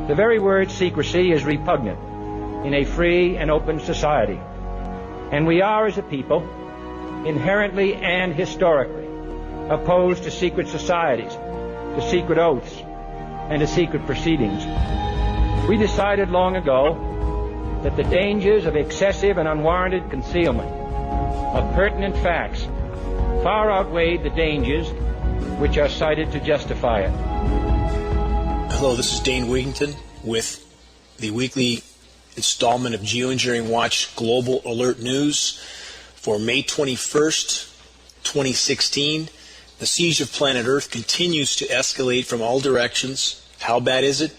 The very word secrecy is repugnant in a free and open society. And we are, as a people, inherently and historically opposed to secret societies, to secret oaths, and to secret proceedings. We decided long ago that the dangers of excessive and unwarranted concealment of pertinent facts far outweighed the dangers which are cited to justify it. Hello, this is Dane Wigington with the weekly installment of GeoEngineering Watch Global Alert News for May 21st, 2016. The siege of planet Earth continues to escalate from all directions. How bad is it?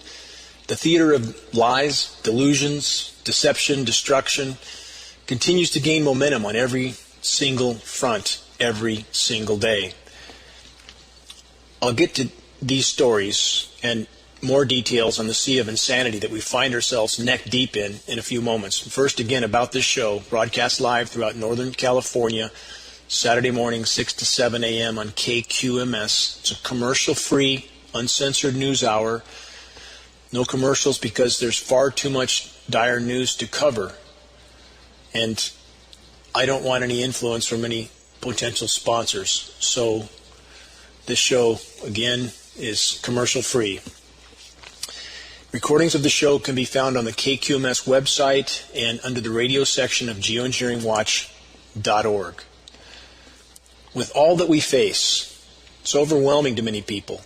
The theater of lies, delusions, deception, destruction continues to gain momentum on every single front, every single day. I'll get to these stories and more details on the sea of insanity that we find ourselves neck deep in a few moments. First, again, about this show, broadcast live throughout Northern California, Saturday morning, 6 to 7 a.m. on KQMS. It's a commercial-free, uncensored news hour. No commercials because there's far too much dire news to cover. And I don't want any influence from any potential sponsors. So this show, again, is commercial-free. Recordings of the show can be found on the KQMS website and under the radio section of geoengineeringwatch.org. With all that we face, it's overwhelming to many people,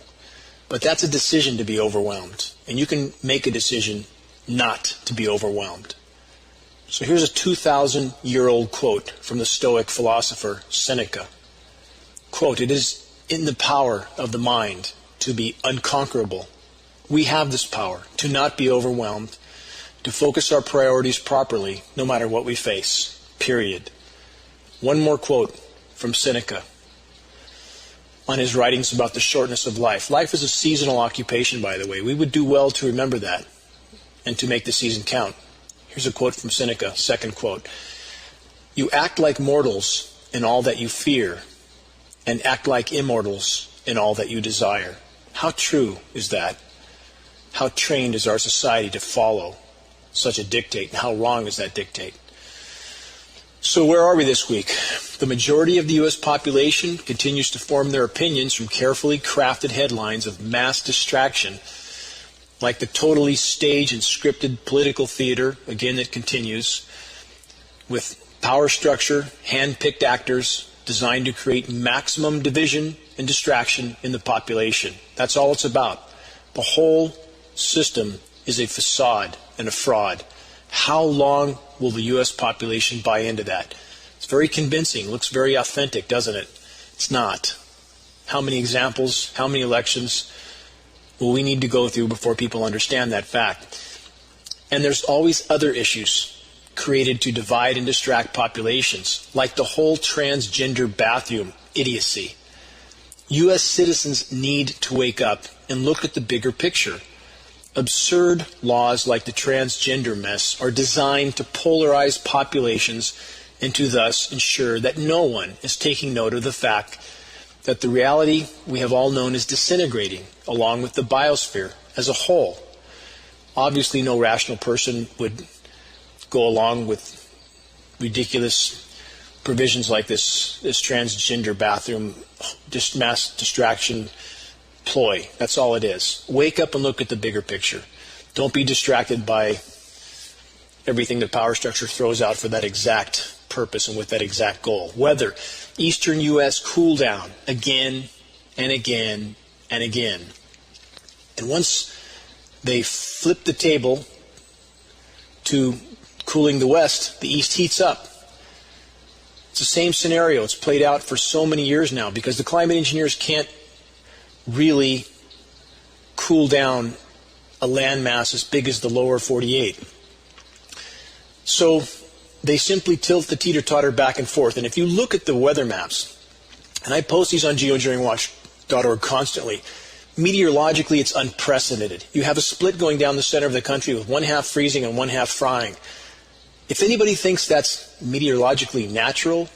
but that's a decision to be overwhelmed, and you can make a decision not to be overwhelmed. So here's a 2,000-year-old quote from the Stoic philosopher Seneca. Quote, "It is in the power of the mind to be unconquerable. We have this power to not be overwhelmed, to focus our priorities properly, no matter what we face, period." One more quote from Seneca on his writings about the shortness of life. Life is a seasonal occupation, by the way. We would do well to remember that and to make the season count. Here's a quote from Seneca, second quote. "You act like mortals in all that you fear, and act like immortals in all that you desire." How true is that? How trained is our society to follow such a dictate, and how wrong is that dictate? So where are we this week? The majority of the U.S. population continues to form their opinions from carefully crafted headlines of mass distraction, like the totally staged and scripted political theater, again, that continues, with power structure, hand-picked actors designed to create maximum division and distraction in the population. That's all it's about. The whole system is a facade and a fraud. How long will the U.S. population buy into that? It's very convincing, looks very authentic, doesn't it? It's not. How many examples, how many elections will we need to go through before people understand that fact? And there's always other issues created to divide and distract populations, like the whole transgender bathroom idiocy. U.S. citizens need to wake up and look at the bigger picture. Absurd laws like the transgender mess are designed to polarize populations and to thus ensure that no one is taking note of the fact that the reality we have all known is disintegrating along with the biosphere as a whole. Obviously, no rational person would go along with ridiculous provisions like this transgender bathroom mass distraction ploy. That's all it is. Wake up and look at the bigger picture. Don't be distracted by everything the power structure throws out for that exact purpose and with that exact goal. Weather. Eastern U.S. cool down again and again and again. And once they flip the table to cooling the West, the East heats up. It's the same scenario. It's played out for so many years now because the climate engineers can't really cool down a landmass as big as the lower 48. So they simply tilt the teeter-totter back and forth. And if you look at the weather maps, and I post these on geoengineeringwatch.org constantly, meteorologically it's unprecedented. You have a split going down the center of the country with one half freezing and one half frying. If anybody thinks that's meteorologically natural,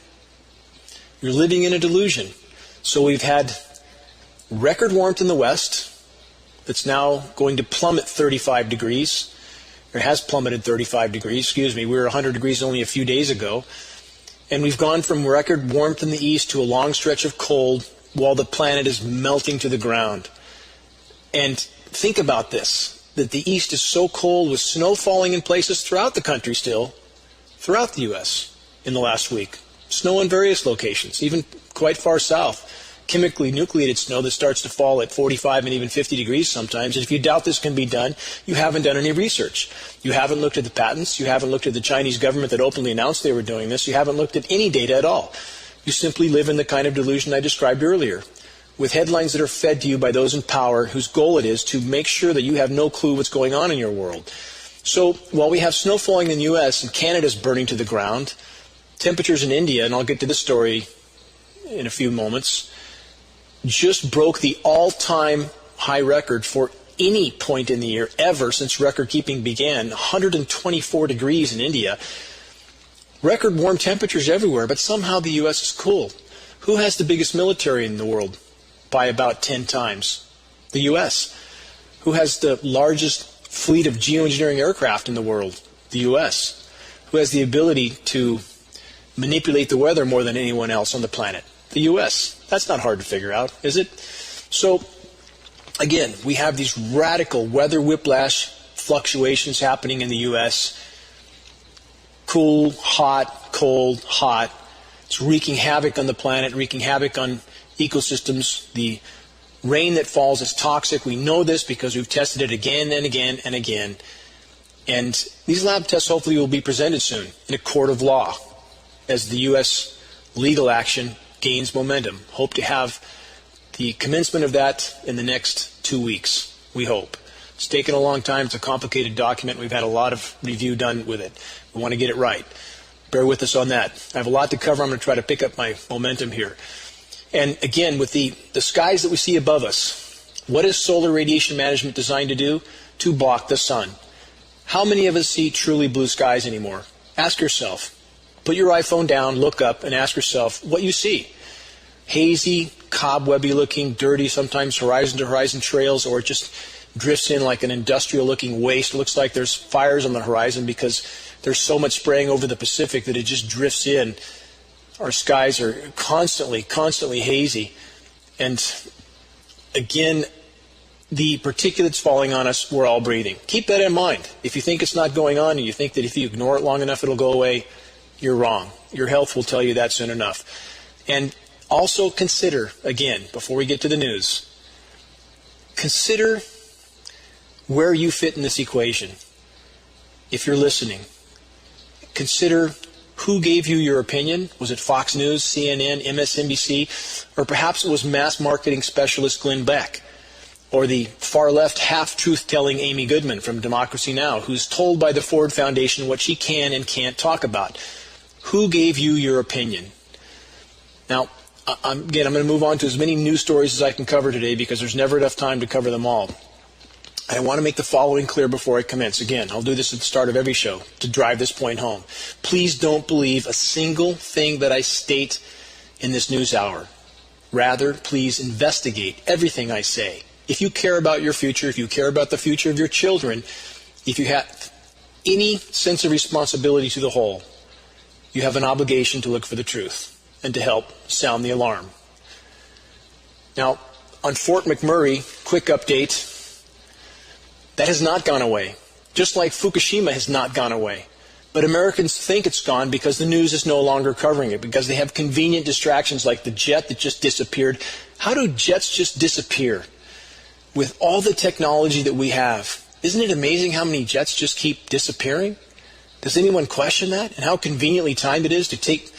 you're living in a delusion. So we've had record warmth in the West, that's now going to plummet 35 degrees, or has plummeted 35 degrees, excuse me. We were 100 degrees only a few days ago. And we've gone from record warmth in the east to a long stretch of cold while the planet is melting to the ground. And think about this, that the east is so cold with snow falling in places throughout the country still, throughout the U.S. in the last week. Snow in various locations, even quite far south. Chemically nucleated snow that starts to fall at 45 and even 50 degrees sometimes. And if you doubt this can be done, you haven't done any research. You haven't looked at the patents. You haven't looked at the Chinese government that openly announced they were doing this. You haven't looked at any data at all. You simply live in the kind of delusion I described earlier, with headlines that are fed to you by those in power whose goal it is to make sure that you have no clue what's going on in your world. So while we have snow falling in the U.S. and Canada's burning to the ground, temperatures in India, and I'll get to this story in a few moments, just broke the all-time high record for any point in the year ever since record keeping began. 124 degrees in India. Record warm temperatures everywhere, but somehow the U.S. is cool. Who has the biggest military in the world? By about 10 times. The U.S. Who has the largest fleet of geoengineering aircraft in the world? The U.S. Who has the ability to manipulate the weather more than anyone else on the planet? The U.S. That's not hard to figure out, is it? So, again, we have these radical weather whiplash fluctuations happening in the U.S. Cool, hot, cold, hot. It's wreaking havoc on the planet, wreaking havoc on ecosystems. The rain that falls is toxic. We know this because we've tested it again and again and again. And these lab tests hopefully will be presented soon in a court of law as the U.S. legal action gains momentum. Hope to have the commencement of that in the next 2 weeks, we hope. It's taken a long time. It's a complicated document. We've had a lot of review done with it. We want to get it right. Bear with us on that. I have a lot to cover. I'm going to try to pick up my momentum here. And again, with the skies that we see above us, what is solar radiation management designed to do? To block the sun. How many of us see truly blue skies anymore? Ask yourself. Put your iPhone down, look up, and ask yourself what you see. Hazy, cobwebby looking, dirty, sometimes horizon to horizon trails, or it just drifts in like an industrial looking waste. It looks like there's fires on the horizon because there's so much spraying over the Pacific that it just drifts in. Our skies are constantly hazy. And again, the particulates falling on us, we're all breathing. Keep that in mind. If you think it's not going on and you think that if you ignore it long enough it'll go away, you're wrong. Your health will tell you that soon enough. And also consider, again, before we get to the news, consider where you fit in this equation. If you're listening, consider who gave you your opinion. Was it Fox News, CNN, MSNBC, or perhaps it was mass marketing specialist Glenn Beck, or the far-left half-truth-telling Amy Goodman from Democracy Now!, who's told by the Ford Foundation what she can and can't talk about. Who gave you your opinion? Now, I'm going to move on to as many news stories as I can cover today because there's never enough time to cover them all. I want to make the following clear before I commence. Again, I'll do this at the start of every show to drive this point home. Please don't believe a single thing that I state in this news hour. Rather, please investigate everything I say. If you care about your future, if you care about the future of your children, if you have any sense of responsibility to the whole, you have an obligation to look for the truth and to help sound the alarm. Now, on Fort McMurray, quick update, that has not gone away. Just like Fukushima has not gone away. But Americans think it's gone because the news is no longer covering it, because they have convenient distractions like the jet that just disappeared. How do jets just disappear? With all the technology that we have, isn't it amazing how many jets just keep disappearing? Does anyone question that? And how conveniently timed it is to take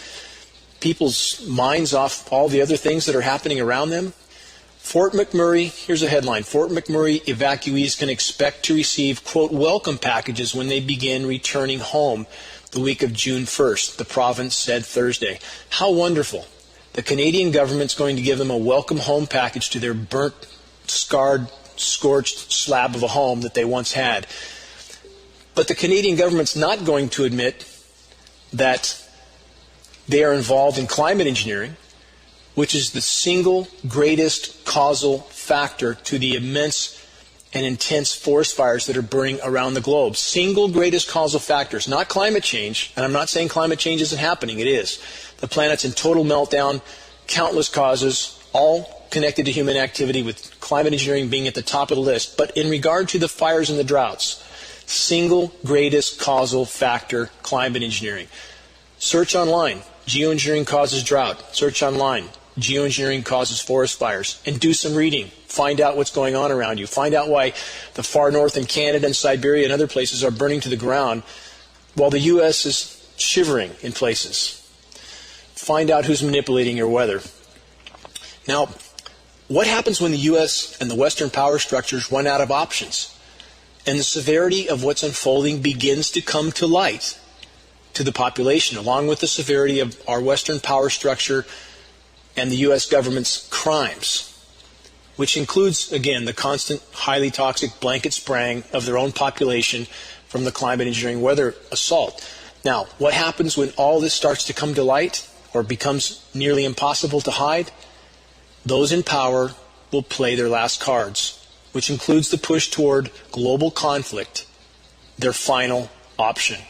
people's minds off all the other things that are happening around them? Fort McMurray, here's a headline. Fort McMurray evacuees can expect to receive, quote, welcome packages when they begin returning home the week of June 1st, the province said Thursday. How wonderful. The Canadian government's going to give them a welcome home package to their burnt, scarred, scorched slab of a home that they once had. But the Canadian government's not going to admit that they are involved in climate engineering, which is the single greatest causal factor to the immense and intense forest fires that are burning around the globe. Single greatest causal factors, not climate change, and I'm not saying climate change isn't happening, it is. The planet's in total meltdown, countless causes, all connected to human activity, with climate engineering being at the top of the list. But in regard to the fires and the droughts, single greatest causal factor, climate engineering. Search online, geoengineering causes drought. Search online, geoengineering causes forest fires, and do some reading. Find out what's going on around you. Find out why the far north in Canada and Siberia and other places are burning to the ground while the U.S. is shivering in places. Find out who's manipulating your weather. Now, what happens when the U.S. and the Western power structures run out of options and the severity of what's unfolding begins to come to light to the population, along with the severity of our Western power structure and the U.S. government's crimes, which includes, again, the constant, highly toxic blanket spraying of their own population from the climate engineering weather assault. Now, what happens when all this starts to come to light or becomes nearly impossible to hide? Those in power will play their last cards, which includes the push toward global conflict, their final option.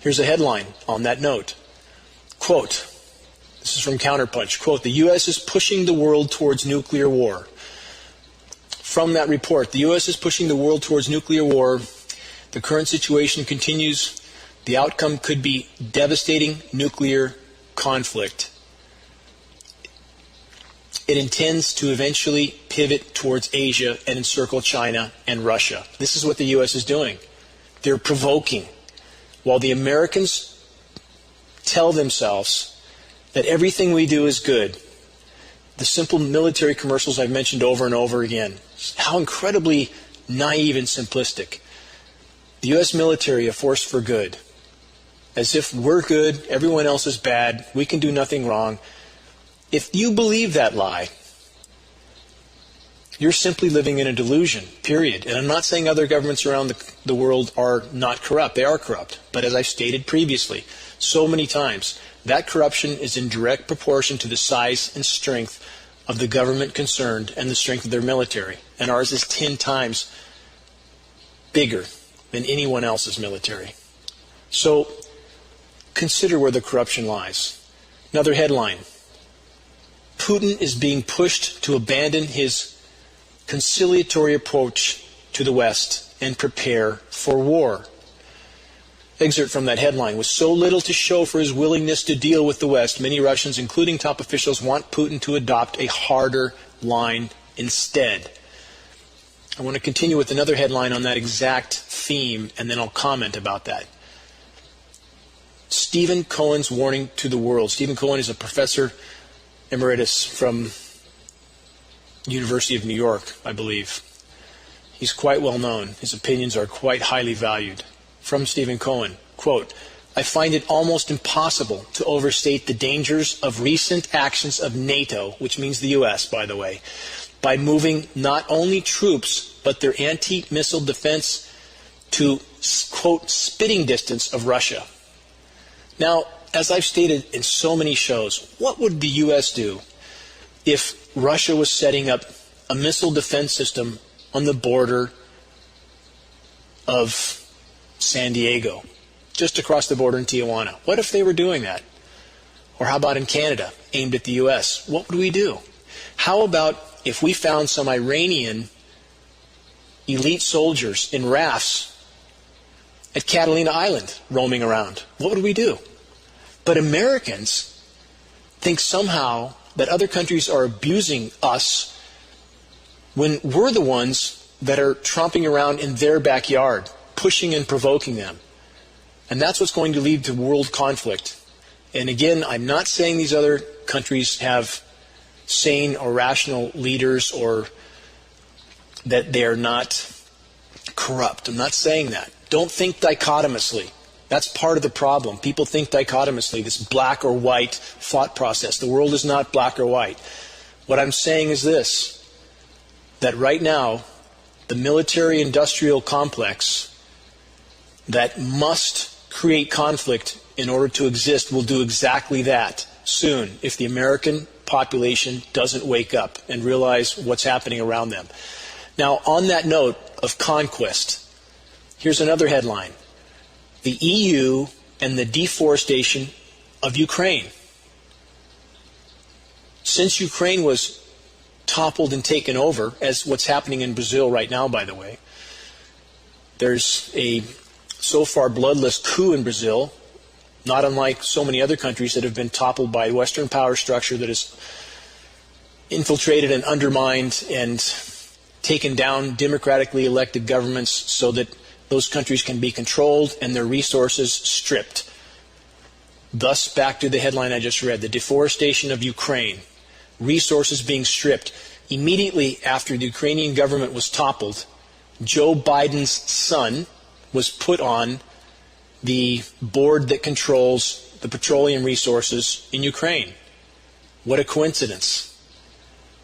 Here's a headline on that note. Quote, this is from Counterpunch, quote, "The U.S. is pushing the world towards nuclear war." From that report, the U.S. is pushing the world towards nuclear war. The current situation continues. The outcome could be devastating nuclear conflict. It intends to eventually pivot towards Asia and encircle China and Russia. This is what the U.S. is doing. They're provoking. While the Americans tell themselves that everything we do is good, the simple military commercials I've mentioned over and over again, how incredibly naive and simplistic. The U.S. military, a force for good. As if we're good, everyone else is bad, we can do nothing wrong. If you believe that lie, you're simply living in a delusion, period. And I'm not saying other governments around the world are not corrupt. They are corrupt. But as I've stated previously, so many times, that corruption is in direct proportion to the size and strength of the government concerned and the strength of their military. And ours is 10 times bigger than anyone else's military. So consider where the corruption lies. Another headline. Putin is being pushed to abandon his conciliatory approach to the West and prepare for war. Excerpt from that headline. With so little to show for his willingness to deal with the West, many Russians, including top officials, want Putin to adopt a harder line instead. I want to continue with another headline on that exact theme, and then I'll comment about that. Stephen Cohen's warning to the world. Stephen Cohen is a professor emeritus from University of New York, I believe. He's quite well known. His opinions are quite highly valued. From Stephen Cohen, quote, "I find it almost impossible to overstate the dangers of recent actions of NATO," which means the U.S., by the way, "by moving not only troops, but their anti-missile defense to, quote, spitting distance of Russia." Now, as I've stated in so many shows, what would the U.S. do if Russia was setting up a missile defense system on the border of San Diego, just across the border in Tijuana? What if they were doing that? Or how about in Canada, aimed at the U.S.? What would we do? How about if we found some Iranian elite soldiers in rafts at Catalina Island roaming around? What would we do? But Americans think somehow that other countries are abusing us when we're the ones that are tromping around in their backyard, pushing and provoking them. And that's what's going to lead to world conflict. And again, I'm not saying these other countries have sane or rational leaders or that they're not corrupt. I'm not saying that. Don't think dichotomously. That's part of the problem. People think dichotomously, this black or white thought process. The world is not black or white. What I'm saying is this, that right now, the military-industrial complex that must create conflict in order to exist will do exactly that soon if the American population doesn't wake up and realize what's happening around them. Now, on that note, of conquest. Here's another headline. The EU and the deforestation of Ukraine. Since Ukraine was toppled and taken over, as what's happening in Brazil right now, by the way, there's a so far bloodless coup in Brazil, not unlike so many other countries that have been toppled by Western power structure that has infiltrated and undermined and taken down democratically elected governments so that those countries can be controlled and their resources stripped. Thus, back to the headline I just read, the deforestation of Ukraine, resources being stripped. Immediately after the Ukrainian government was toppled, Joe Biden's son was put on the board that controls the petroleum resources in Ukraine. What a coincidence.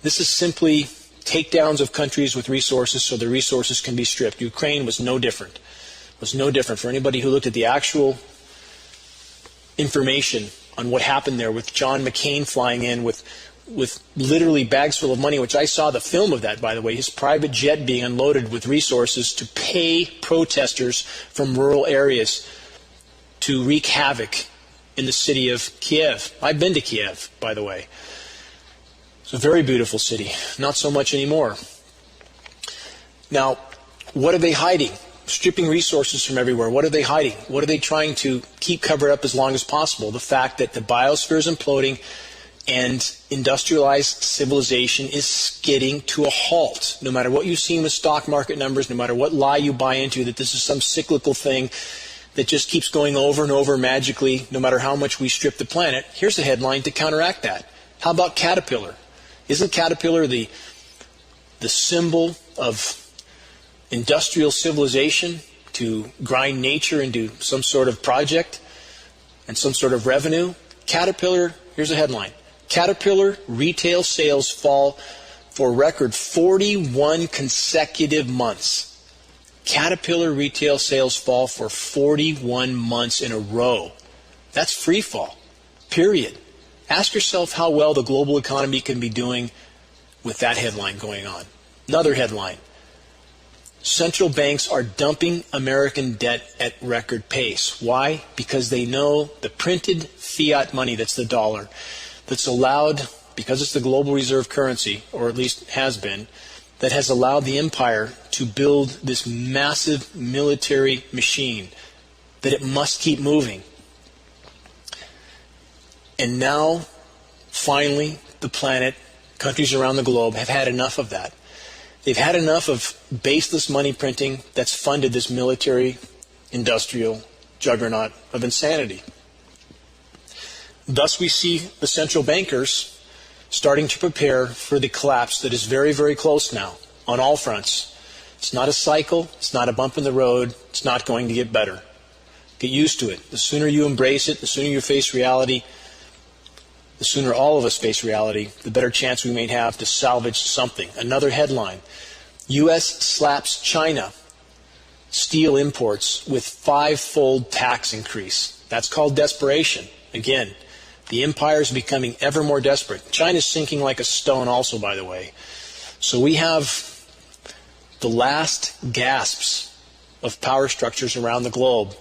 This is simply takedowns of countries with resources so the resources can be stripped. Ukraine was no different. It was no different. For anybody who looked at the actual information on what happened there with John McCain flying in with literally bags full of money, which I saw the film of that, by the way, his private jet being unloaded with resources to pay protesters from rural areas to wreak havoc in the city of Kiev. I've been to Kiev, by the way. It's a very beautiful city. Not so much anymore. Now, what are they hiding? Stripping resources from everywhere. What are they hiding? What are they trying to keep covered up as long as possible? The fact that the biosphere is imploding and industrialized civilization is skidding to a halt. No matter what you've seen with stock market numbers, no matter what lie you buy into, that this is some cyclical thing that just keeps going over and over magically, no matter how much we strip the planet, here's a headline to counteract that. How about Caterpillar? Isn't Caterpillar the symbol of industrial civilization to grind nature into some sort of project and some sort of revenue? Caterpillar, here's a headline. Caterpillar retail sales fall for a record 41 consecutive months. Caterpillar retail sales fall for 41 months in a row. That's free fall, period. Ask yourself how well the global economy can be doing with that headline going on. Another headline. Central banks are dumping American debt at record pace. Why? Because they know the printed fiat money, that's the dollar, that's allowed, because it's the global reserve currency, or at least has been, that has allowed the empire to build this massive military machine, that it must keep moving. And now, finally, the planet, countries around the globe have had enough of that. They've had enough of baseless money printing that's funded this military, industrial juggernaut of insanity. Thus, we see the central bankers starting to prepare for the collapse that is very, very close now on all fronts. It's not a cycle. It's not a bump in the road. It's not going to get better. Get used to it. The sooner you embrace it, the sooner you face reality, the sooner all of us face reality, the better chance we may have to salvage something. Another headline. U.S. slaps China steel imports with 5-fold tax increase. That's called desperation. Again, the empire is becoming ever more desperate. China's sinking like a stone also, by the way. So we have the last gasps of power structures around the globe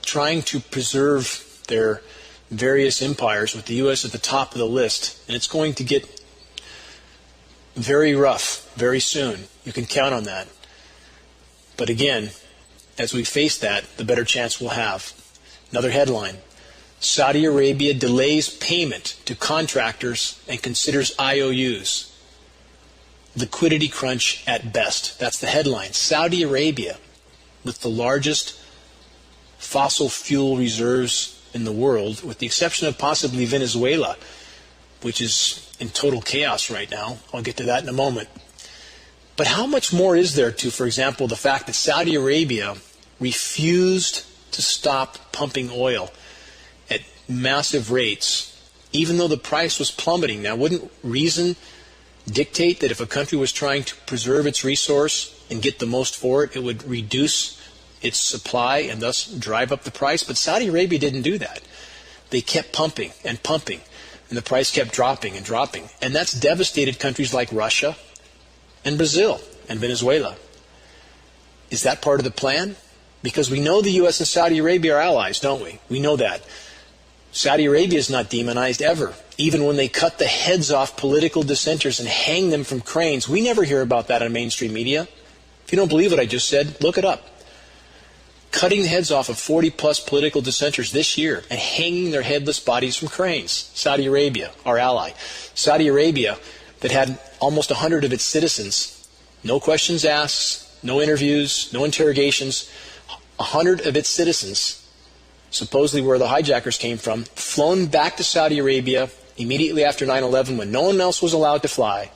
trying to preserve their various empires, with the U.S. at the top of the list. And it's going to get very rough very soon. You can count on that. But again, as we face that, the better chance we'll have. Another headline. Saudi Arabia delays payment to contractors and considers IOUs. Liquidity crunch at best. That's the headline. Saudi Arabia, with the largest fossil fuel reserves in the world, with the exception of possibly Venezuela, which is in total chaos right now. I'll get to that in a moment. But how much more is there to, for example, the fact that Saudi Arabia refused to stop pumping oil at massive rates, even though the price was plummeting? Now, wouldn't reason dictate that if a country was trying to preserve its resource and get the most for it, it would reduce its supply and thus drive up the price? But Saudi Arabia didn't do that. They kept pumping and pumping, and the price kept dropping and dropping. And that's devastated countries like Russia and Brazil and Venezuela. Is that part of the plan? Because we know the U.S. and Saudi Arabia are allies, don't we? We know that. Saudi Arabia is not demonized ever. Even when they cut the heads off political dissenters and hang them from cranes, we never hear about that on mainstream media. If you don't believe what I just said, look it up. Cutting the heads off of 40-plus political dissenters this year and hanging their headless bodies from cranes. Saudi Arabia, our ally. Saudi Arabia, that had almost 100 of its citizens, no questions asked, no interviews, no interrogations, 100 of its citizens, supposedly where the hijackers came from, flown back to Saudi Arabia immediately after 9/11 when no one else was allowed to fly.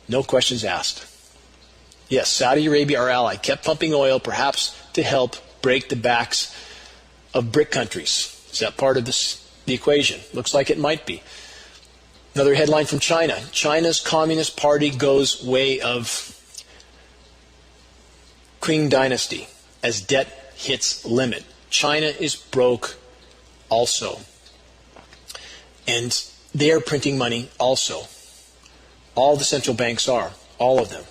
No questions asked. Yes, Saudi Arabia, our ally, kept pumping oil perhaps to help break the backs of BRIC countries. Is that part of the equation? Looks like it might be. Another headline from China. China's Communist Party goes way of Qing dynasty as debt hits limit. China is broke also. And they are printing money also. All the central banks are. All of them.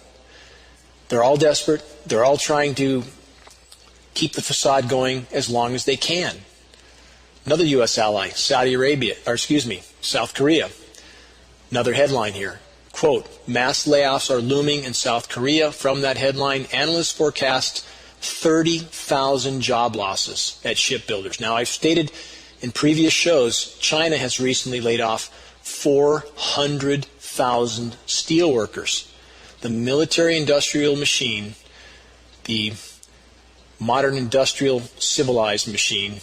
They're all desperate. They're all trying to keep the facade going as long as they can. Another U.S. ally, South Korea. Another headline here. Quote, mass layoffs are looming in South Korea. From that headline, analysts forecast 30,000 job losses at shipbuilders. Now, I've stated in previous shows, China has recently laid off 400,000 steel workers. The military-industrial machine, the modern industrial civilization machine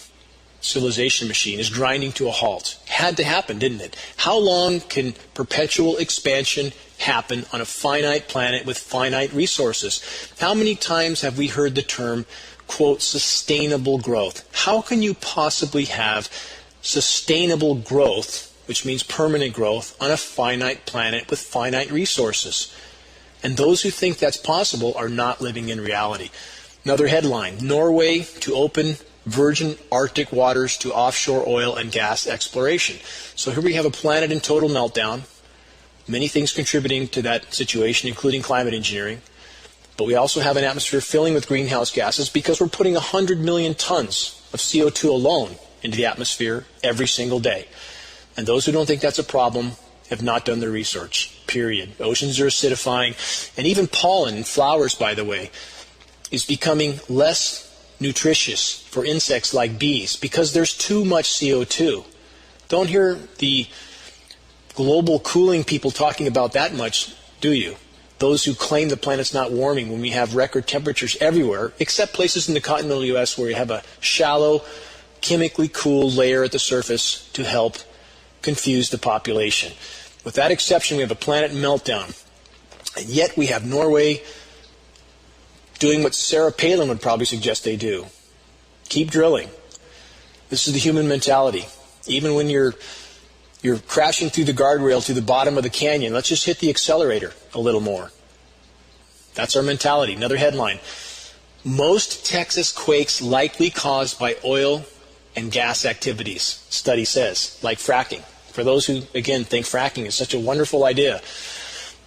is grinding to a halt. Had to happen, didn't it? How long can perpetual expansion happen on a finite planet with finite resources? How many times have we heard the term, quote, sustainable growth? How can you possibly have sustainable growth, which means permanent growth, on a finite planet with finite resources? And those who think that's possible are not living in reality. Another headline, Norway to open virgin Arctic waters to offshore oil and gas exploration. So here we have a planet in total meltdown, many things contributing to that situation, including climate engineering. But we also have an atmosphere filling with greenhouse gases because we're putting 100 million tons of CO2 alone into the atmosphere every single day. And those who don't think that's a problem have not done their research, period. Oceans are acidifying, and even pollen in flowers, by the way, is becoming less nutritious for insects like bees because there's too much CO2. Don't hear the global cooling people talking about that much, do you? Those who claim the planet's not warming when we have record temperatures everywhere, except places in the continental U.S. where you have a shallow, chemically cooled layer at the surface to help confuse the population. With that exception, we have a planet meltdown. And yet we have Norway doing what Sarah Palin would probably suggest they do. Keep drilling. This is the human mentality. Even when you're crashing through the guardrail to the bottom of the canyon, let's just hit the accelerator a little more. That's our mentality. Another headline. Most Texas quakes likely caused by oil and gas activities, study says, like fracking. For those who, again, think fracking is such a wonderful idea.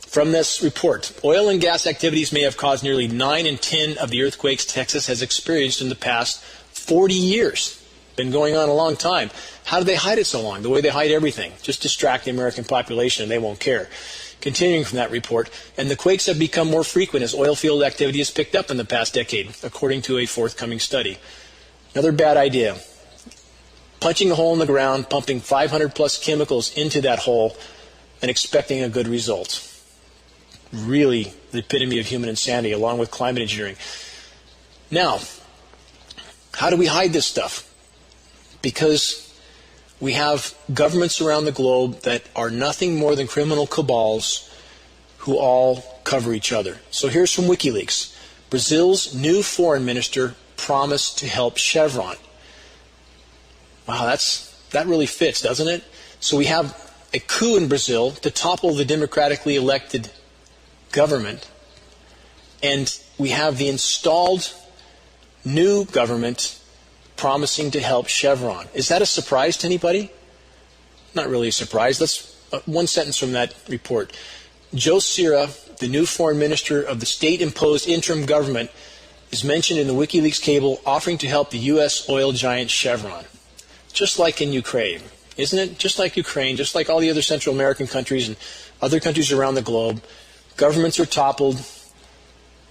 From this report, oil and gas activities may have caused nearly 9 in 10 of the earthquakes Texas has experienced in the past 40 years. Been going on a long time. How do they hide it so long? The way they hide everything. Just distract the American population and they won't care. Continuing from that report, and the quakes have become more frequent as oil field activity has picked up in the past decade, according to a forthcoming study. Another bad idea. Punching a hole in the ground, pumping 500 plus chemicals into that hole, and expecting a good result. Really the epitome of human insanity, along with climate engineering. Now, how do we hide this stuff? Because we have governments around the globe that are nothing more than criminal cabals who all cover each other. So here's from WikiLeaks. Brazil's new foreign minister promised to help Chevron. Wow, that really fits, doesn't it? So we have a coup in Brazil to topple the democratically elected government, and we have the installed new government promising to help Chevron. Is that a surprise to anybody? Not really a surprise. Let's one sentence from that report. Joe Sira, the new foreign minister of the state-imposed interim government, is mentioned in the WikiLeaks cable offering to help the U.S. oil giant Chevron. Just like in Ukraine, isn't it? Just like Ukraine, just like all the other Central American countries and other countries around the globe, governments are toppled,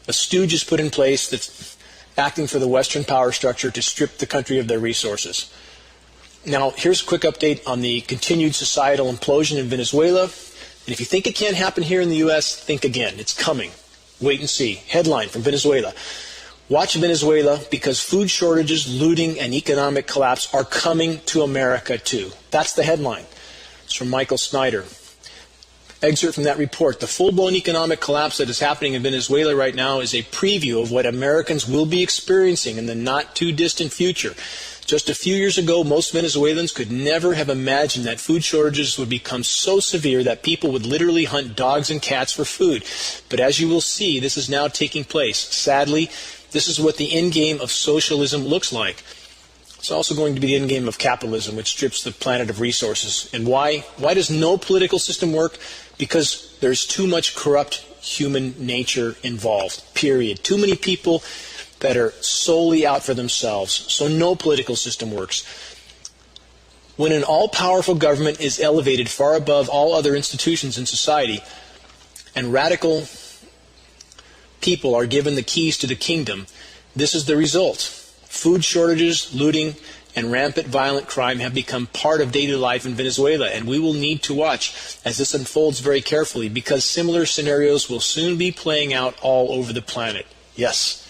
a stooge is put in place that's acting for the Western power structure to strip the country of their resources. Now, here's a quick update on the continued societal implosion in Venezuela. And if you think it can't happen here in the U.S., think again. It's coming. Wait and see. Headline from Venezuela. Watch Venezuela because food shortages, looting, and economic collapse are coming to America too. That's the headline. It's from Michael Snyder. Excerpt from that report. The full-blown economic collapse that is happening in Venezuela right now is a preview of what Americans will be experiencing in the not-too-distant future. Just a few years ago, most Venezuelans could never have imagined that food shortages would become so severe that people would literally hunt dogs and cats for food. But as you will see, this is now taking place. Sadly, this is what the end game of socialism looks like. It's also going to be the end game of capitalism, which strips the planet of resources. And why? Why does no political system work? Because there's too much corrupt human nature involved, period. Too many people that are solely out for themselves. So no political system works. When an all-powerful government is elevated far above all other institutions in society, and radical people are given the keys to the kingdom, this is the result. Food shortages, looting, and rampant violent crime have become part of daily life in Venezuela, and we will need to watch as this unfolds very carefully because similar scenarios will soon be playing out all over the planet. Yes.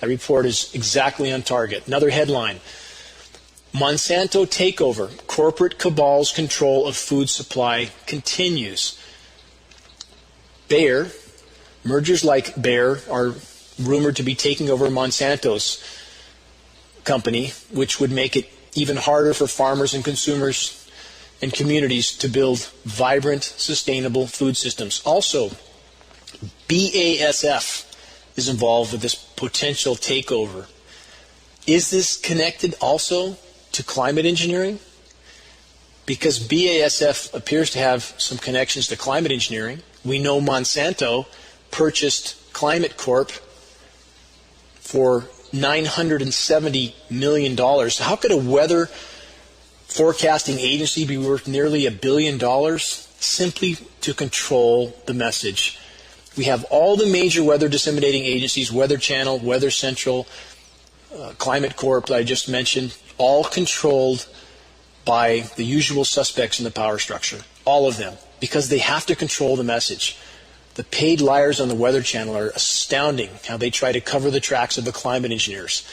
That report is exactly on target. Another headline, Monsanto takeover, corporate cabal's control of food supply continues. Bayer, mergers like Bayer are rumored to be taking over Monsanto's company, which would make it even harder for farmers and consumers and communities to build vibrant, sustainable food systems. Also, BASF is involved with this potential takeover. Is this connected also to climate engineering? Because BASF appears to have some connections to climate engineering. We know Monsanto purchased Climate Corp for $970 million. How could a weather forecasting agency be worth nearly $1 billion? Simply to control the message. We have all the major weather disseminating agencies, Weather Channel, Weather Central, Climate Corp that I just mentioned, all controlled by the usual suspects in the power structure. All of them. Because they have to control the message. The paid liars on the Weather Channel are astounding how they try to cover the tracks of the climate engineers.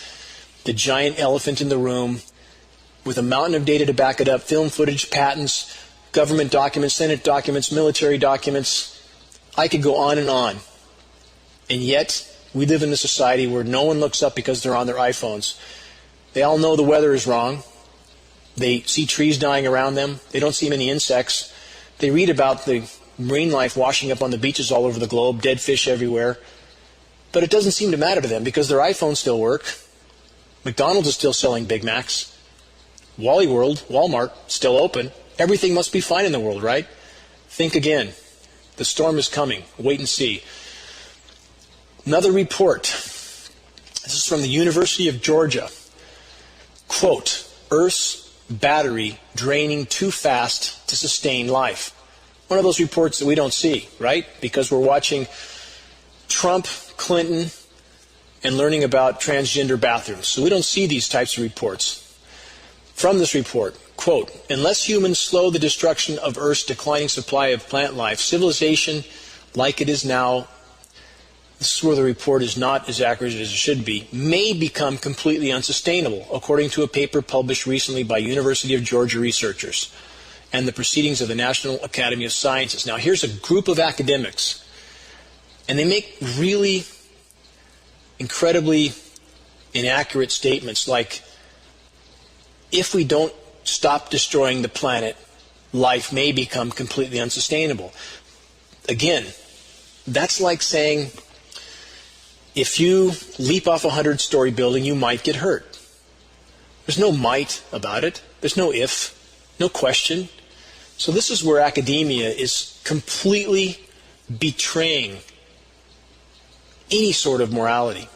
The giant elephant in the room with a mountain of data to back it up, film footage, patents, government documents, Senate documents, military documents. I could go on. And yet, we live in a society where no one looks up because they're on their iPhones. They all know the weather is wrong. They see trees dying around them. They don't see many insects. They read about the marine life washing up on the beaches all over the globe, dead fish everywhere. But it doesn't seem to matter to them because their iPhones still work. McDonald's is still selling Big Macs. Wally World, Walmart, still open. Everything must be fine in the world, right? Think again. The storm is coming. Wait and see. Another report. This is from the University of Georgia. Quote, Earth's battery draining too fast to sustain life. One of those reports that we don't see, right? Because we're watching Trump, Clinton, and learning about transgender bathrooms. So we don't see these types of reports. From this report, quote, unless humans slow the destruction of Earth's declining supply of plant life, civilization like it is now, this is where the report is not as accurate as it should be, may become completely unsustainable, according to a paper published recently by University of Georgia researchers and the Proceedings of the National Academy of Sciences. Now, here's a group of academics, and they make really incredibly inaccurate statements like, if we don't stop destroying the planet, life may become completely unsustainable. Again, that's like saying, if you leap off a 100-story building, you might get hurt. There's no might about it. There's no if, no question. So this is where academia is completely betraying any sort of morality.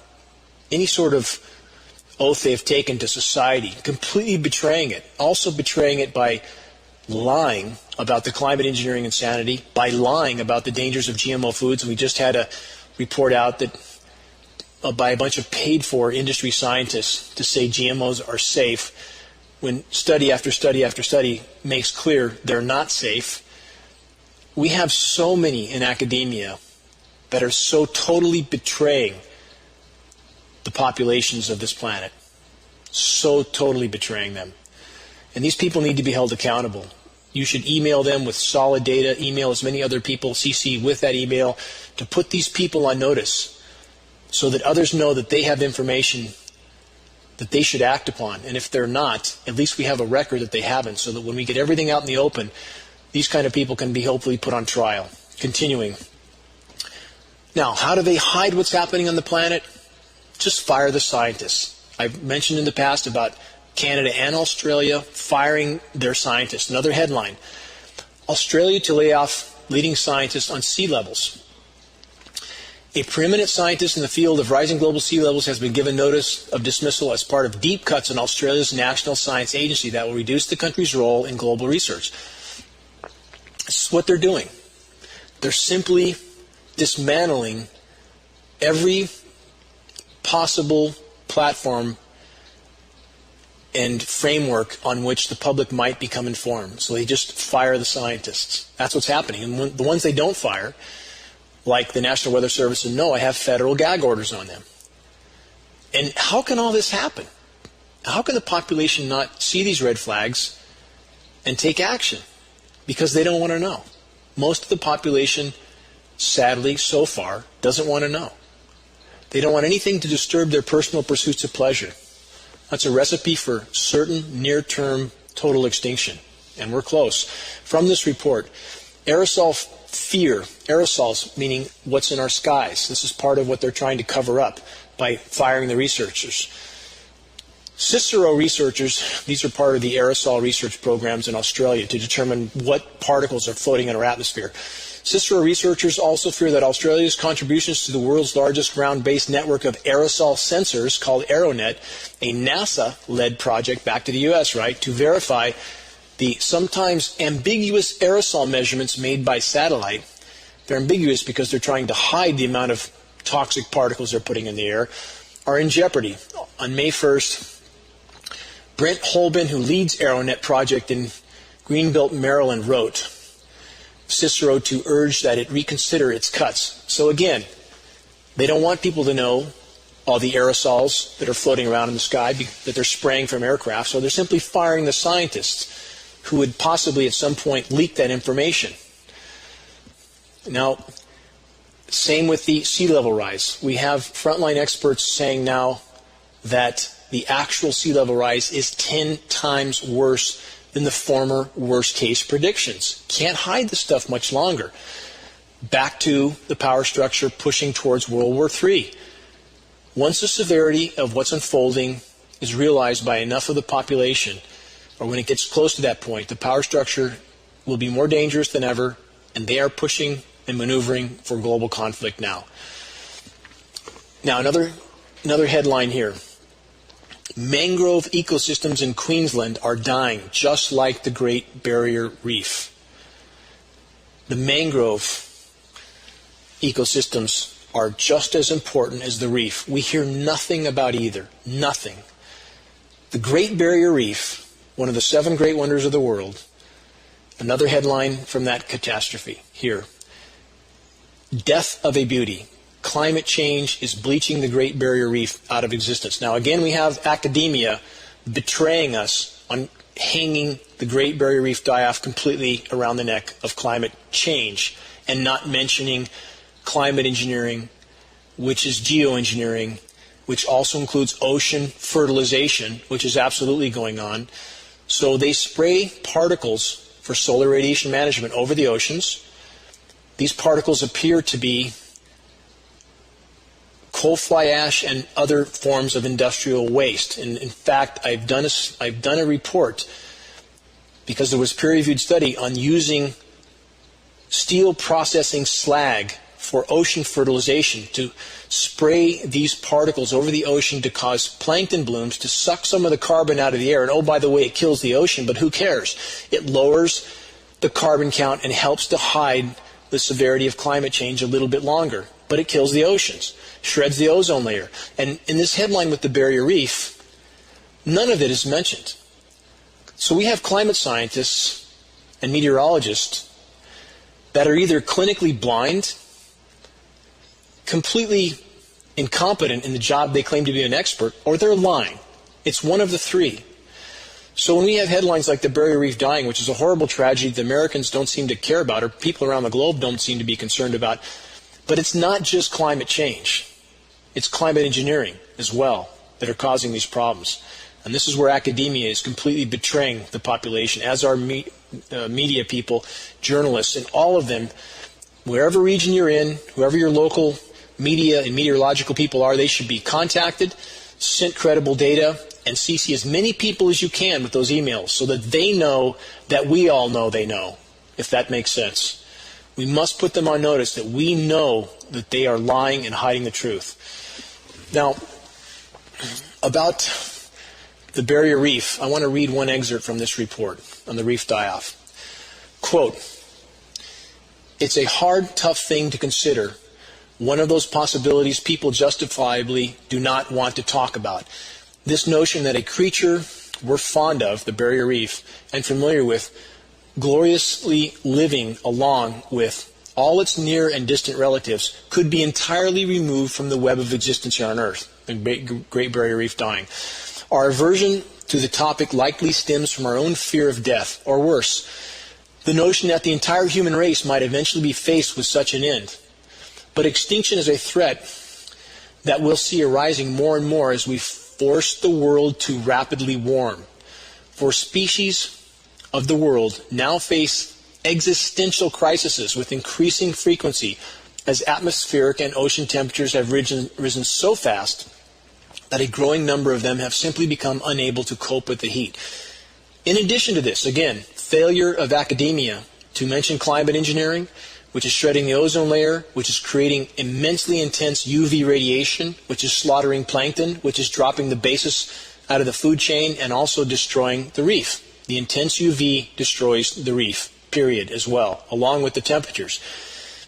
any sort of oath they've taken to society, completely betraying it, also betraying it by lying about the climate engineering insanity, by lying about the dangers of GMO foods. And we just had a report out that by a bunch of paid-for industry scientists to say GMOs are safe, when study after study after study makes clear they're not safe. We have so many in academia that are so totally betraying the populations of this planet, so totally betraying them. And these people need to be held accountable. You should email them with solid data, email as many other people, CC with that email, to put these people on notice so that others know that they have information that they should act upon. And if they're not, at least we have a record that they haven't, so that when we get everything out in the open, these kind of people can be hopefully put on trial. Continuing. Now, how do they hide what's happening on the planet? Just fire the scientists. I've mentioned in the past about Canada and Australia firing their scientists. Another headline, Australia to lay off leading scientists on sea levels. A preeminent scientist in the field of rising global sea levels has been given notice of dismissal as part of deep cuts in Australia's National Science Agency that will reduce the country's role in global research. This is what they're doing. They're simply dismantling every possible platform and framework on which the public might become informed. So they just fire the scientists. That's what's happening. And the ones they don't fire, like the National Weather Service and NOAA, have federal gag orders on them. And how can all this happen? How can the population not see these red flags and take action? Because they don't want to know. Most of the population, sadly, so far, doesn't want to know. They don't want anything to disturb their personal pursuits of pleasure. That's a recipe for certain near-term total extinction. And we're close. From this report, aerosol fear, aerosols meaning what's in our skies. This is part of what they're trying to cover up by firing the researchers. Cicero researchers, these are part of the aerosol research programs in Australia to determine what particles are floating in our atmosphere. Cicero researchers also fear that Australia's contributions to the world's largest ground-based network of aerosol sensors, called AeroNet, a NASA-led project back to the U.S., right, to verify the sometimes ambiguous aerosol measurements made by satellite. They're ambiguous because they're trying to hide the amount of toxic particles they're putting in the air, are in jeopardy. On May 1st, Brent Holben, who leads AeroNet project in Greenbelt, Maryland, wrote Cicero to urge that it reconsider its cuts. So again, they don't want people to know all the aerosols that are floating around in the sky that they're spraying from aircraft, so they're simply firing the scientists who would possibly at some point leak that information. Now, same with the sea level rise. We have frontline experts saying now that the actual sea level rise is 10 times worse than the former worst case predictions. Can't hide the stuff much longer. Back to the power structure pushing towards World War III. Once the severity of what's unfolding is realized by enough of the population, or when it gets close to that point, the power structure will be more dangerous than ever, and they are pushing and maneuvering for global conflict now. Now, another headline here. Mangrove ecosystems in Queensland are dying, just like the Great Barrier Reef. The mangrove ecosystems are just as important as the reef. We hear nothing about either. Nothing. The Great Barrier Reef, one of the 7 great wonders of the world, another headline from that catastrophe here. Death of a beauty. Climate change is bleaching the Great Barrier Reef out of existence. Now, again, we have academia betraying us on hanging the Great Barrier Reef die-off completely around the neck of climate change and not mentioning climate engineering, which is geoengineering, which also includes ocean fertilization, which is absolutely going on. So they spray particles for solar radiation management over the oceans. These particles appear to be coal fly ash and other forms of industrial waste. And in fact, I've done a report because there was a peer-reviewed study on using steel processing slag for ocean fertilization, to spray these particles over the ocean to cause plankton blooms, to suck some of the carbon out of the air. And oh, by the way, it kills the ocean, but who cares? It lowers the carbon count and helps to hide the severity of climate change a little bit longer. But it kills the oceans, shreds the ozone layer. And in this headline with the barrier reef, none of it is mentioned. So we have climate scientists and meteorologists that are either clinically blind, completely incompetent in the job they claim to be an expert, or they're lying. It's one of the three. So when we have headlines like the barrier reef dying, which is a horrible tragedy that Americans don't seem to care about, or people around the globe don't seem to be concerned about, but it's not just climate change. It's climate engineering as well that are causing these problems. And this is where academia is completely betraying the population, as are media people, journalists, and all of them. Wherever region you're in, whoever your local media and meteorological people are, they should be contacted, sent credible data, and CC as many people as you can with those emails so that they know that we all know they know, if that makes sense. We must put them on notice that we know that they are lying and hiding the truth. Now, about the barrier reef, I want to read one excerpt from this report on the reef die-off. Quote, "It's a hard, tough thing to consider, one of those possibilities people justifiably do not want to talk about. This notion that a creature we're fond of, the barrier reef, and familiar with, gloriously living along with all its near and distant relatives, could be entirely removed from the web of existence here on Earth, the Great Barrier Reef dying. Our aversion to the topic likely stems from our own fear of death, or worse, the notion that the entire human race might eventually be faced with such an end. But extinction is a threat that we'll see arising more and more as we force the world to rapidly warm. For species of the world now face existential crises with increasing frequency as atmospheric and ocean temperatures have risen so fast that a growing number of them have simply become unable to cope with the heat. In addition to this, again, failure of academia to mention climate engineering, which is shredding the ozone layer, which is creating immensely intense UV radiation, which is slaughtering plankton, which is dropping the basis out of the food chain and also destroying the reef. The intense UV destroys the reef, period, as well, along with the temperatures.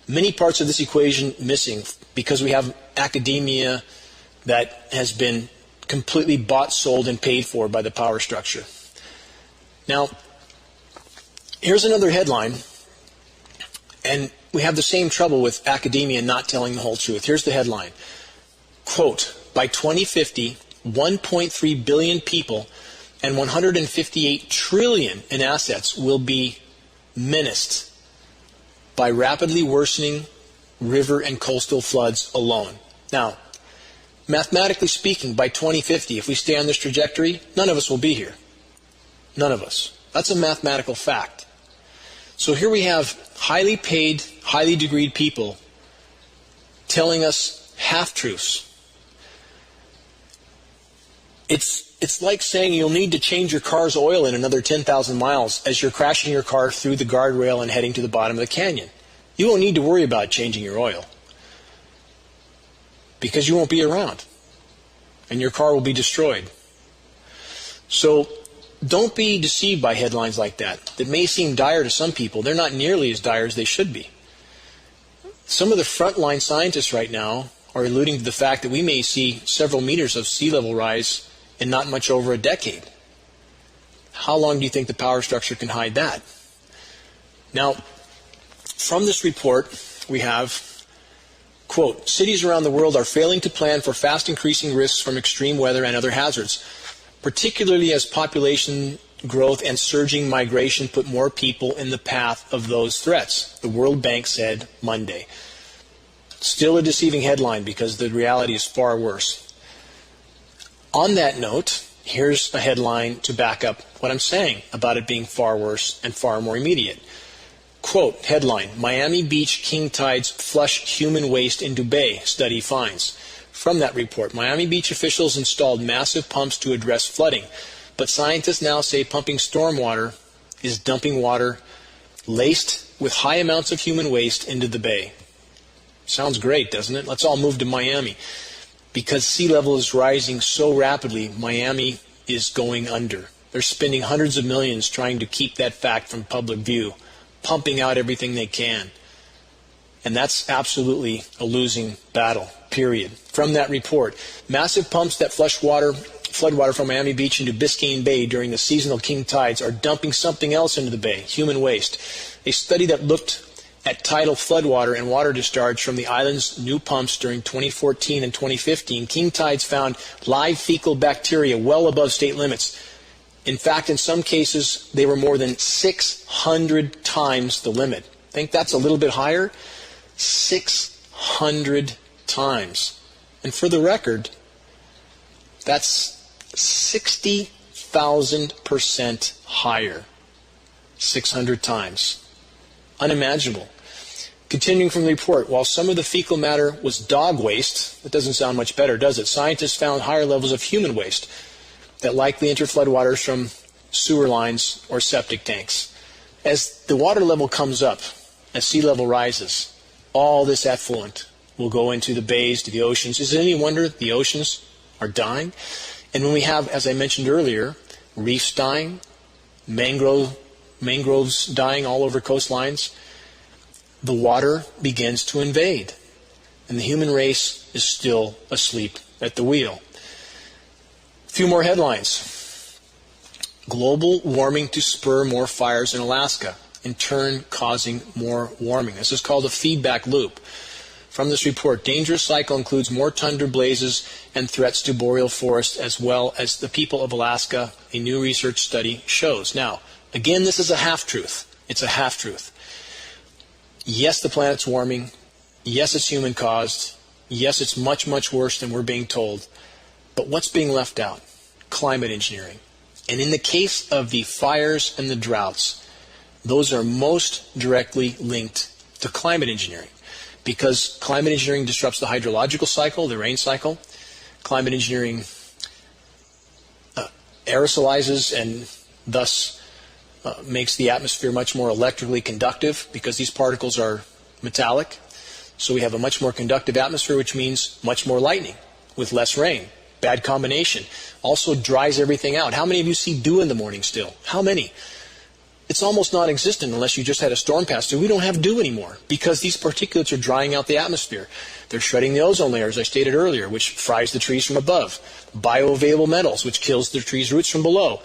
Many parts of this equation missing because we have academia that has been completely bought, sold, and paid for by the power structure. Now, here's another headline, and we have the same trouble with academia not telling the whole truth. Here's the headline. Quote, by 2050, 1.3 billion people and 158 trillion in assets will be menaced by rapidly worsening river and coastal floods alone. Now, mathematically speaking, by 2050, if we stay on this trajectory, none of us will be here. None of us. That's a mathematical fact. So here we have highly paid, highly degreed people telling us half-truths. It's like saying you'll need to change your car's oil in another 10,000 miles as you're crashing your car through the guardrail and heading to the bottom of the canyon. You won't need to worry about changing your oil because you won't be around and your car will be destroyed. So don't be deceived by headlines like that may seem dire to some people. They're not nearly as dire as they should be. Some of the frontline scientists right now are alluding to the fact that we may see several meters of sea level rise in not much over a decade. How long do you think the power structure can hide that? Now, from this report, we have, quote, cities around the world are failing to plan for fast increasing risks from extreme weather and other hazards, particularly as population growth and surging migration put more people in the path of those threats, the World Bank said Monday. Still a deceiving headline because the reality is far worse. On that note, here's a headline to back up what I'm saying about it being far worse and far more immediate. Quote, headline, Miami Beach king tides flush human waste into bay, study finds. From that report, Miami Beach officials installed massive pumps to address flooding, but scientists now say pumping stormwater is dumping water laced with high amounts of human waste into the bay. Sounds great, doesn't it? Let's all move to Miami. Because sea level is rising so rapidly, Miami is going under. They're spending hundreds of millions trying to keep that fact from public view, pumping out everything they can. And that's absolutely a losing battle, period. From that report, massive pumps that flush floodwater from Miami Beach into Biscayne Bay during the seasonal king tides are dumping something else into the bay, human waste. A study that looked at tidal floodwater and water discharge from the island's new pumps during 2014 and 2015, king tides found live fecal bacteria well above state limits. In fact, in some cases, they were more than 600 times the limit. Think that's a little bit higher? 600 times. And for the record, that's 60,000% higher. 600 times. Unimaginable. Continuing from the report, while some of the fecal matter was dog waste, that doesn't sound much better, does it? Scientists found higher levels of human waste that likely enter floodwaters from sewer lines or septic tanks. As the water level comes up, as sea level rises, all this effluent will go into the bays, to the oceans. Is it any wonder the oceans are dying? And when we have, as I mentioned earlier, reefs dying, mangroves dying all over coastlines, the water begins to invade. And the human race is still asleep at the wheel. A few more headlines. Global warming to spur more fires in Alaska, in turn causing more warming. This is called a feedback loop. From this report, dangerous cycle includes more tundra blazes and threats to boreal forests as well as the people of Alaska, a new research study shows. Now, again, this is a half-truth. It's a half-truth. Yes, the planet's warming. Yes, it's human-caused. Yes, it's much, much worse than we're being told. But what's being left out? Climate engineering. And in the case of the fires and the droughts, those are most directly linked to climate engineering. Because climate engineering disrupts the hydrological cycle, the rain cycle. Climate engineering aerosolizes and thus makes the atmosphere much more electrically conductive because these particles are metallic. So we have a much more conductive atmosphere, which means much more lightning with less rain. Bad combination. Also dries everything out. How many of you see dew in the morning still? How many? It's almost non-existent unless you just had a storm pass through. We don't have dew anymore because these particulates are drying out the atmosphere. They're shredding the ozone layer, as I stated earlier, which fries the trees from above. Bioavailable metals, which kills the tree's roots from below.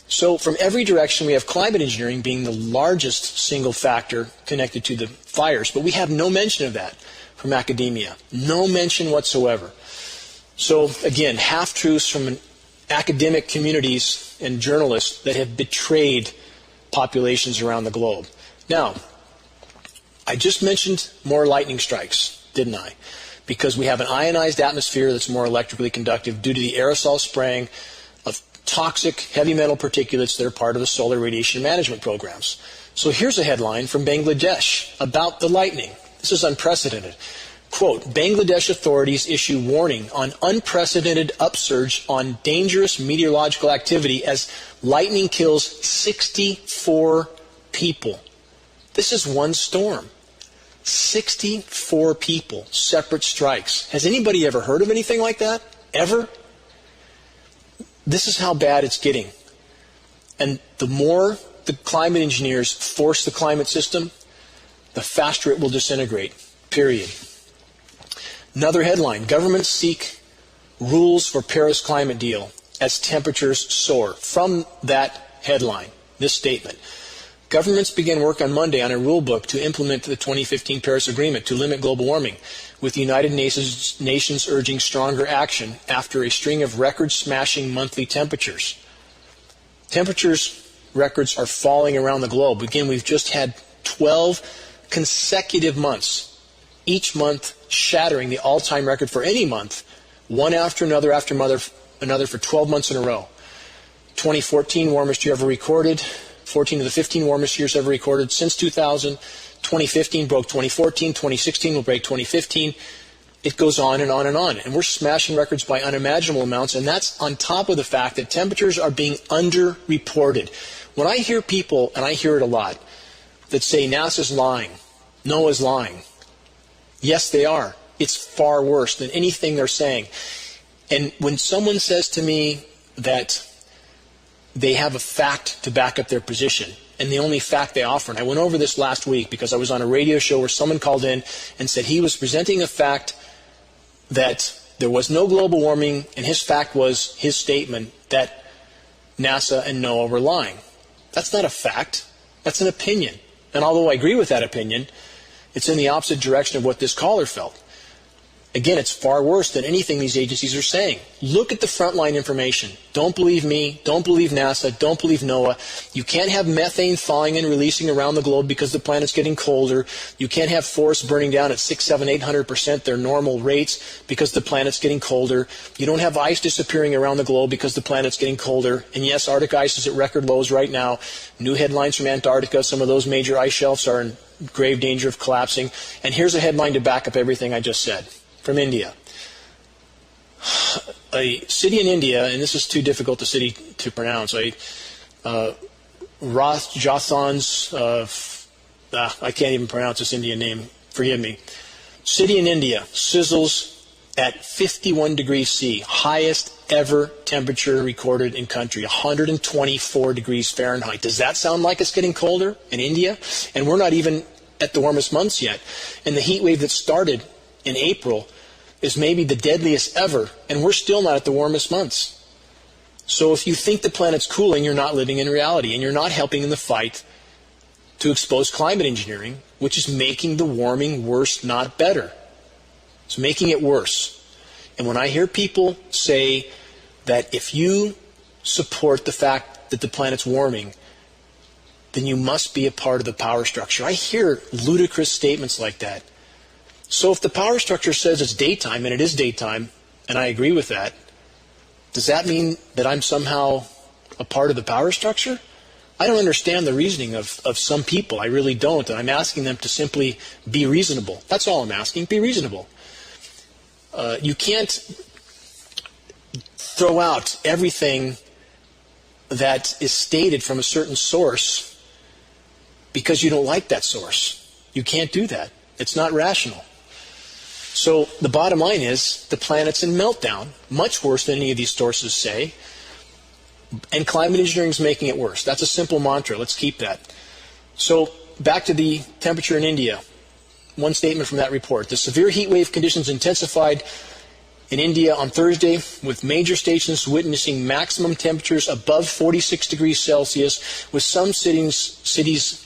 So from every direction, we have climate engineering being the largest single factor connected to the fires. But we have no mention of that from academia. No mention whatsoever. So again, half-truths from academic communities and journalists that have betrayed populations around the globe. Now, I just mentioned more lightning strikes, didn't I? Because we have an ionized atmosphere that's more electrically conductive due to the aerosol spraying of toxic heavy metal particulates that are part of the solar radiation management programs. So here's a headline from Bangladesh about the lightning. This is unprecedented. Quote, Bangladesh authorities issue warning on unprecedented upsurge on dangerous meteorological activity as lightning kills 64 people. This is one storm. 64 people, separate strikes. Has anybody ever heard of anything like that? Ever? This is how bad it's getting. And the more the climate engineers force the climate system, the faster it will disintegrate. Period. Another headline, governments seek rules for Paris climate deal as temperatures soar. From that headline, this statement, governments began work on Monday on a rule book to implement the 2015 Paris Agreement to limit global warming, with the United Nations urging stronger action after a string of record-smashing monthly temperatures. Temperatures records are falling around the globe. Again, we've just had 12 consecutive months, each month shattering the all-time record for any month, one after another for 12 months in a row. 2014, warmest year ever recorded. 14 of the 15 warmest years ever recorded since 2000. 2015 broke 2014. 2016 will break 2015. It goes on and on and on. And we're smashing records by unimaginable amounts, and that's on top of the fact that temperatures are being underreported. When I hear people, and I hear it a lot, that say NASA's lying, NOAA's lying, Yes, they are. It's far worse than anything they're saying. And when someone says to me that they have a fact to back up their position, and the only fact they offer, and I went over this last week because I was on a radio show where someone called in and said he was presenting a fact that there was no global warming, and his fact was his statement that NASA and NOAA were lying. That's not a fact. That's an opinion. And although I agree with that opinion, it's in the opposite direction of what this caller felt. Again, it's far worse than anything these agencies are saying. Look at the frontline information. Don't believe me. Don't believe NASA. Don't believe NOAA. You can't have methane thawing and releasing around the globe because the planet's getting colder. You can't have forests burning down at 6, 7, 800% their normal rates because the planet's getting colder. You don't have ice disappearing around the globe because the planet's getting colder. And yes, Arctic ice is at record lows right now. New headlines from Antarctica. Some of those major ice shelves are in grave danger of collapsing. And here's a headline to back up everything I just said. From India. A city in India, and this is too difficult a city to pronounce, Rajasthan's, I can't even pronounce this Indian name, forgive me. City in India sizzles at 51 degrees C, highest ever temperature recorded in country, 124 degrees Fahrenheit. Does that sound like it's getting colder in India? And we're not even at the warmest months yet. And the heat wave that started in April is maybe the deadliest ever, and we're still not at the warmest months. So if you think the planet's cooling, you're not living in reality, and you're not helping in the fight to expose climate engineering, which is making the warming worse, not better. It's making it worse. And when I hear people say that if you support the fact that the planet's warming, then you must be a part of the power structure. I hear ludicrous statements like that. So if the power structure says it's daytime, and it is daytime, and I agree with that, does that mean that I'm somehow a part of the power structure? I don't understand the reasoning of some people. I really don't. And I'm asking them to simply be reasonable. That's all I'm asking. Be reasonable. You can't throw out everything that is stated from a certain source because you don't like that source. You can't do that. It's not rational. So the bottom line is the planet's in meltdown, much worse than any of these sources say, and climate engineering is making it worse. That's a simple mantra. Let's keep that. So back to the temperature in India. One statement from that report. The severe heat wave conditions intensified in India on Thursday, with major stations witnessing maximum temperatures above 46 degrees Celsius, with some cities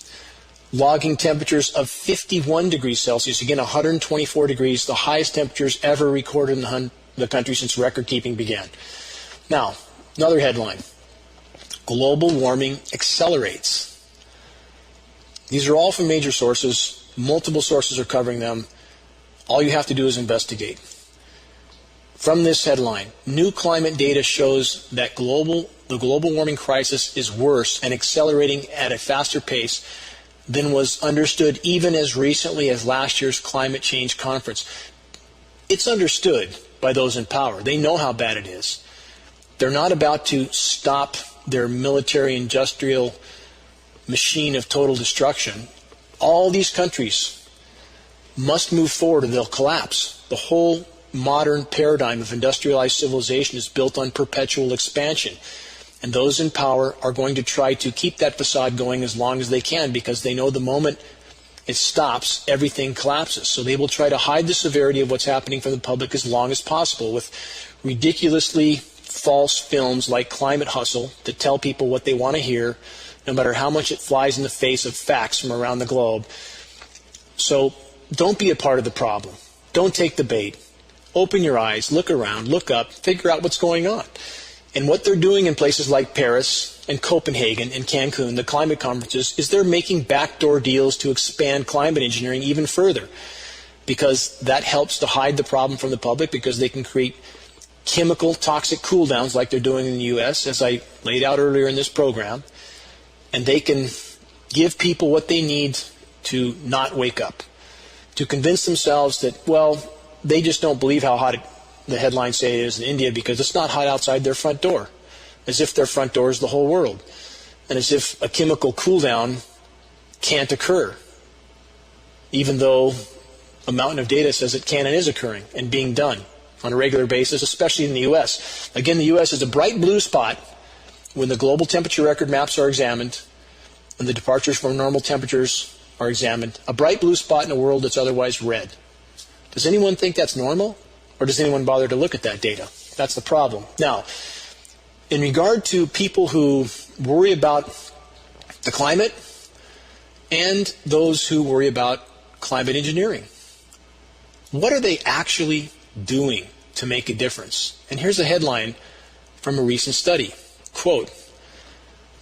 logging temperatures of 51 degrees Celsius, again 124 degrees, the highest temperatures ever recorded in the country since record-keeping began. Now, another headline. Global warming accelerates. These are all from major sources. Multiple sources are covering them. All you have to do is investigate. From this headline, new climate data shows that the global warming crisis is worse and accelerating at a faster pace than was understood even as recently as last year's climate change conference. It's understood by those in power. They know how bad it is. They're not about to stop their military-industrial machine of total destruction. All these countries must move forward or they'll collapse. The whole modern paradigm of industrialized civilization is built on perpetual expansion. And those in power are going to try to keep that facade going as long as they can because they know the moment it stops, everything collapses. So they will try to hide the severity of what's happening from the public as long as possible with ridiculously false films like Climate Hustle that tell people what they want to hear, no matter how much it flies in the face of facts from around the globe. So don't be a part of the problem. Don't take the bait. Open your eyes, look around, look up, figure out what's going on. And what they're doing in places like Paris and Copenhagen and Cancun, the climate conferences, is they're making backdoor deals to expand climate engineering even further because that helps to hide the problem from the public because they can create chemical toxic cool downs like they're doing in the U.S., as I laid out earlier in this program, and they can give people what they need to not wake up, to convince themselves that, well, they just don't believe how hot the headlines say it is in India because it's not hot outside their front door, as if their front door is the whole world, and as if a chemical cool down can't occur, even though a mountain of data says it can and is occurring and being done on a regular basis, especially in the U.S. Again, the U.S. is a bright blue spot when the global temperature record maps are examined and the departures from normal temperatures are examined. A bright blue spot in a world that's otherwise red. Does anyone think that's normal? Or does anyone bother to look at that data? That's the problem. Now, in regard to people who worry about the climate and those who worry about climate engineering, what are they actually doing to make a difference? And here's a headline from a recent study. Quote,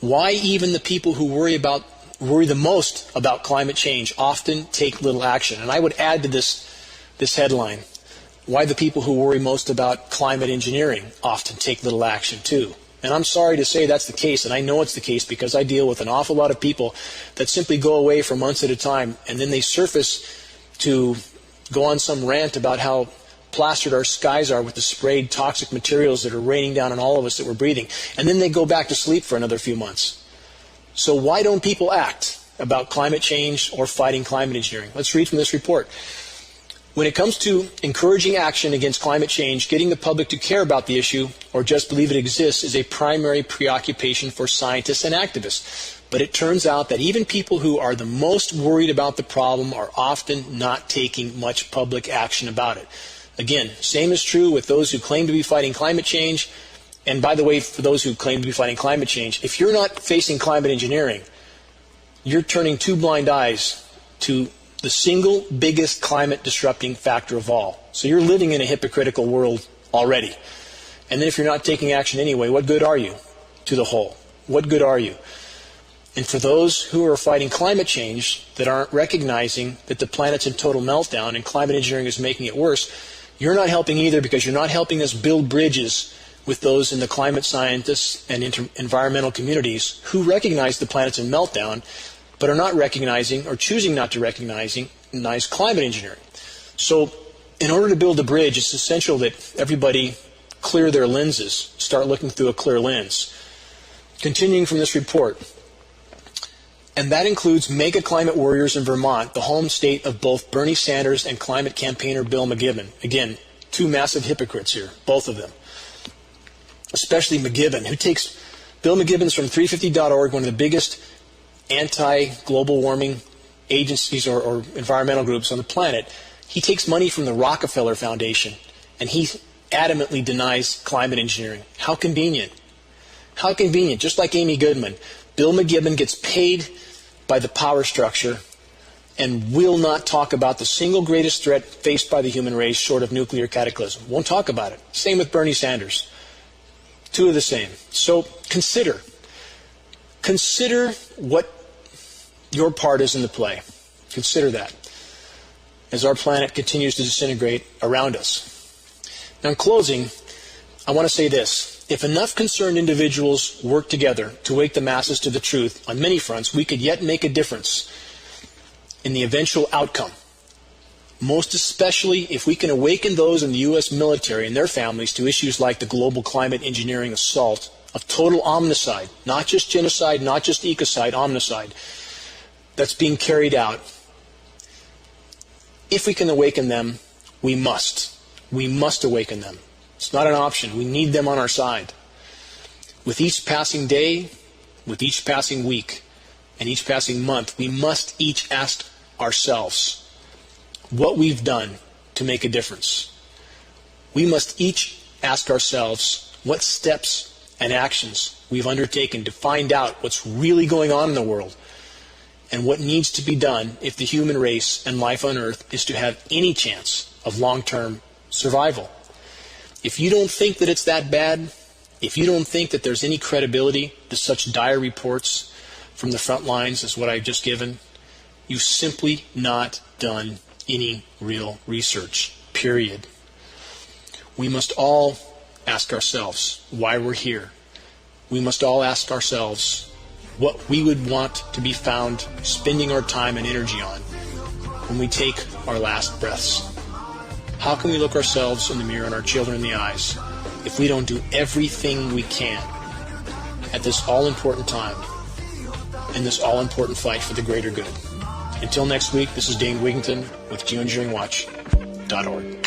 why even the people who worry the most about climate change often take little action. And I would add to this headline, why the people who worry most about climate engineering often take little action too. And I'm sorry to say that's the case, and I know it's the case because I deal with an awful lot of people that simply go away for months at a time, and then they surface to go on some rant about how plastered our skies are with the sprayed toxic materials that are raining down on all of us that we're breathing. And then they go back to sleep for another few months. So why don't people act about climate change or fighting climate engineering? Let's read from this report. When it comes to encouraging action against climate change, getting the public to care about the issue or just believe it exists is a primary preoccupation for scientists and activists. But it turns out that even people who are the most worried about the problem are often not taking much public action about it. Again, same is true with those who claim to be fighting climate change. And by the way, for those who claim to be fighting climate change, if you're not facing climate engineering, you're turning two blind eyes to the single biggest climate disrupting factor of all. So you're living in a hypocritical world already. And then if you're not taking action anyway, what good are you to the whole? What good are you? And for those who are fighting climate change that aren't recognizing that the planet's in total meltdown and climate engineering is making it worse, you're not helping either because you're not helping us build bridges with those in the climate scientists and environmental communities who recognize the planet's in meltdown but are not recognizing or choosing not to recognize climate engineering. So in order to build a bridge, it's essential that everybody clear their lenses, start looking through a clear lens. Continuing from this report, and that includes mega climate warriors in Vermont, the home state of both Bernie Sanders and climate campaigner Bill McKibben. Again, two massive hypocrites here, both of them. Especially McKibben, who takes Bill McKibben's from 350.org, one of the biggest anti-global warming agencies or environmental groups on the planet. He takes money from the Rockefeller Foundation, and he adamantly denies climate engineering. How convenient. How convenient. Just like Amy Goodman, Bill McKibben gets paid by the power structure and will not talk about the single greatest threat faced by the human race short of nuclear cataclysm. Won't talk about it. Same with Bernie Sanders. Two of the same. So consider what your part is in the play. Consider that as our planet continues to disintegrate around us. Now, in closing, I want to say this. If enough concerned individuals work together to wake the masses to the truth on many fronts, we could yet make a difference in the eventual outcome. Most especially if we can awaken those in the U.S. military and their families to issues like the global climate engineering assault of total omnicide, not just genocide, not just ecocide, omnicide, that's being carried out. If we can awaken them, we must. We must awaken them. It's not an option. We need them on our side. With each passing day, with each passing week, and each passing month, we must each ask ourselves what we've done to make a difference. We must each ask ourselves what steps and actions we've undertaken to find out what's really going on in the world and what needs to be done if the human race and life on Earth is to have any chance of long-term survival. If you don't think that it's that bad, if you don't think that there's any credibility to such dire reports from the front lines as what I've just given, you've simply not done any real research, period. We must all ask ourselves why we're here. We must all ask ourselves what we would want to be found spending our time and energy on when we take our last breaths. How can we look ourselves in the mirror and our children in the eyes if we don't do everything we can at this all-important time in this all-important fight for the greater good? Until next week, this is Dane Wigington with GeoEngineeringWatch.org.